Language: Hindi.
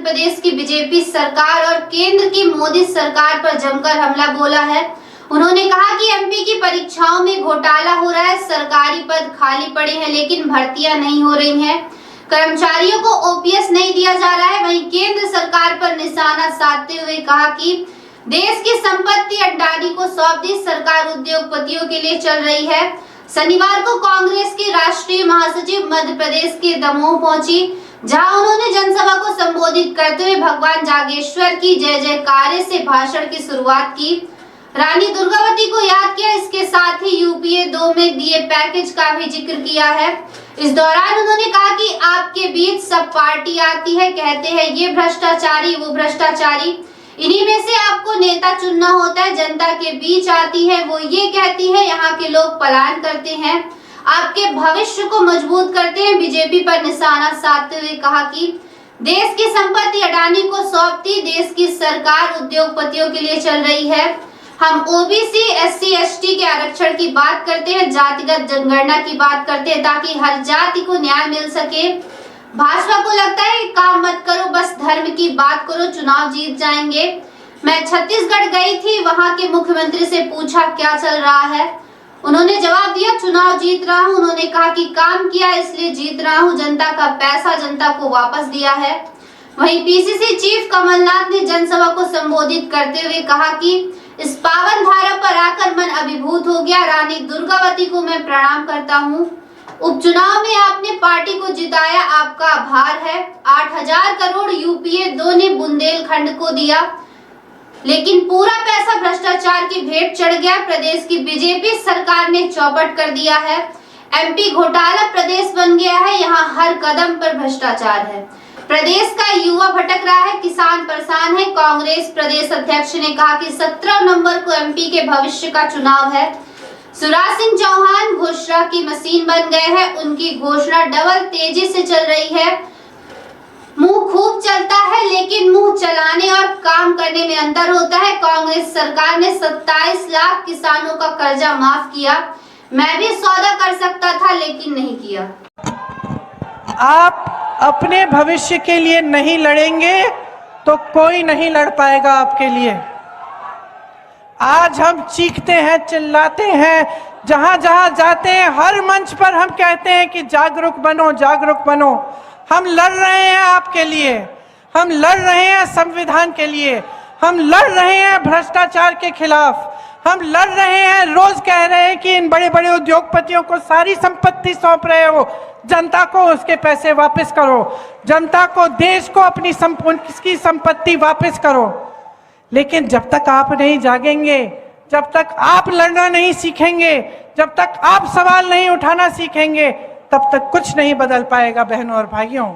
प्रदेश की बीजेपी सरकार और केंद्र की मोदी सरकार पर जमकर हमला बोला है। उन्होंने कहा कि एमपी की परीक्षाओं में घोटाला हो रहा है, सरकारी पद खाली पड़े हैं लेकिन भर्तियां नहीं हो रही हैं, कर्मचारियों को ओपीएस नहीं दिया जा रहा है। वहीं केंद्र सरकार पर निशाना साधते हुए कहा कि देश की संपत्ति अडानी को सौंप दी, सरकार उद्योगपतियों के लिए चल रही है। शनिवार को कांग्रेस की राष्ट्रीय महासचिव मध्य प्रदेश के दमोह पहुंची, जहां उन्होंने जनसभा को संबोधित करते हुए भगवान जागेश्वर की जय जयकारे से भाषण की शुरुआत की। रानी दुर्गावती को याद किया, इसके साथ ही यूपीए 2 में दिए पैकेज का भी जिक्र किया है। इस दौरान उन्होंने कहा कि आपके बीच सब पार्टी आती है, कहते हैं ये भ्रष्टाचारी वो भ्रष्टाचारी, इन्हीं में से आपको नेता चुनना होता है। जनता के बीच आती है, वो ये कहती है यहाँ के लोग पलायन करते हैं, आपके भविष्य को मजबूत करते हैं। बीजेपी पर निशाना साधते हुए कहा कि देश की संपत्ति अडानी को सौंपती, देश की सरकार उद्योगपतियों के लिए चल रही है। हम ओबीसी एससी एसटी के आरक्षण की बात करते हैं, जातिगत जनगणना की बात करते हैं ताकि हर जाति को न्याय मिल सके। भाजपा को लगता है काम मत करो, बस धर्म की बात करो, चुनाव जीत जाएंगे। मैं छत्तीसगढ़ गई थी, वहां के मुख्यमंत्री से पूछा क्या चल रहा है, उन्होंने जवाब दिया चुनाव जीत रहा हूं। उन्होंने कहा कि काम किया इसलिए जीत रहा हूं, जनता का पैसा जनता को वापस दिया है। वहीं पीसीसी चीफ कमलनाथ ने जनसभा को संबोधित करते हुए कहा कि इस पावन धारा पर आकर मन अभिभूत हो गया, रानी दुर्गावती को मैं प्रणाम करता हूँ। उपचुनाव में आपने पार्टी को जिताया, आपका आभार है। 8000 करोड़ यूपीए 2 ने बुंदेलखंड को दिया, लेकिन पूरा पैसा भ्रष्टाचार की भेंट चढ़ गया। प्रदेश की बीजेपी सरकार ने चौपट कर दिया है। एमपी घोटाला प्रदेश बन गया है, यहाँ हर कदम पर भ्रष्टाचार है। प्रदेश का युवा भटक रहा है, किसान परेशान है। कांग्रेस प्रदेश अध्यक्ष ने कहा कि 17 नवंबर को एमपी के भविष्य का चुनाव है। शिवराज सिंह चौहान घोषणा की मशीन बन गए हैं, उनकी घोषणा डबल तेजी से चल रही है। मुंह खूब चलता है लेकिन मुंह चलाने और काम करने में अंतर होता है। कांग्रेस सरकार ने 27 लाख किसानों का कर्जा माफ किया, मैं भी सौदा कर सकता था लेकिन नहीं किया। आप अपने भविष्य के लिए नहीं लड़ेंगे तो कोई नहीं लड़ पाएगा आपके लिए। आज हम चीखते हैं, चिल्लाते हैं, जहां जहां जाते हैं हर मंच पर हम कहते हैं कि जागरूक बनो, जागरूक बनो। हम लड़ रहे हैं आपके लिए, हम लड़ रहे हैं संविधान के लिए, हम लड़ रहे हैं भ्रष्टाचार के खिलाफ, हम लड़ रहे हैं। रोज कह रहे हैं कि इन बड़े बड़े उद्योगपतियों को सारी संपत्ति सौंप रहे हो, जनता को उसके पैसे वापस करो, जनता को, देश को अपनी संपत्ति वापस करो। लेकिन जब तक आप नहीं जागेंगे, जब तक आप लड़ना नहीं सीखेंगे, जब तक आप सवाल नहीं उठाना सीखेंगे, तब तक कुछ नहीं बदल पाएगा बहनों और भाइयों।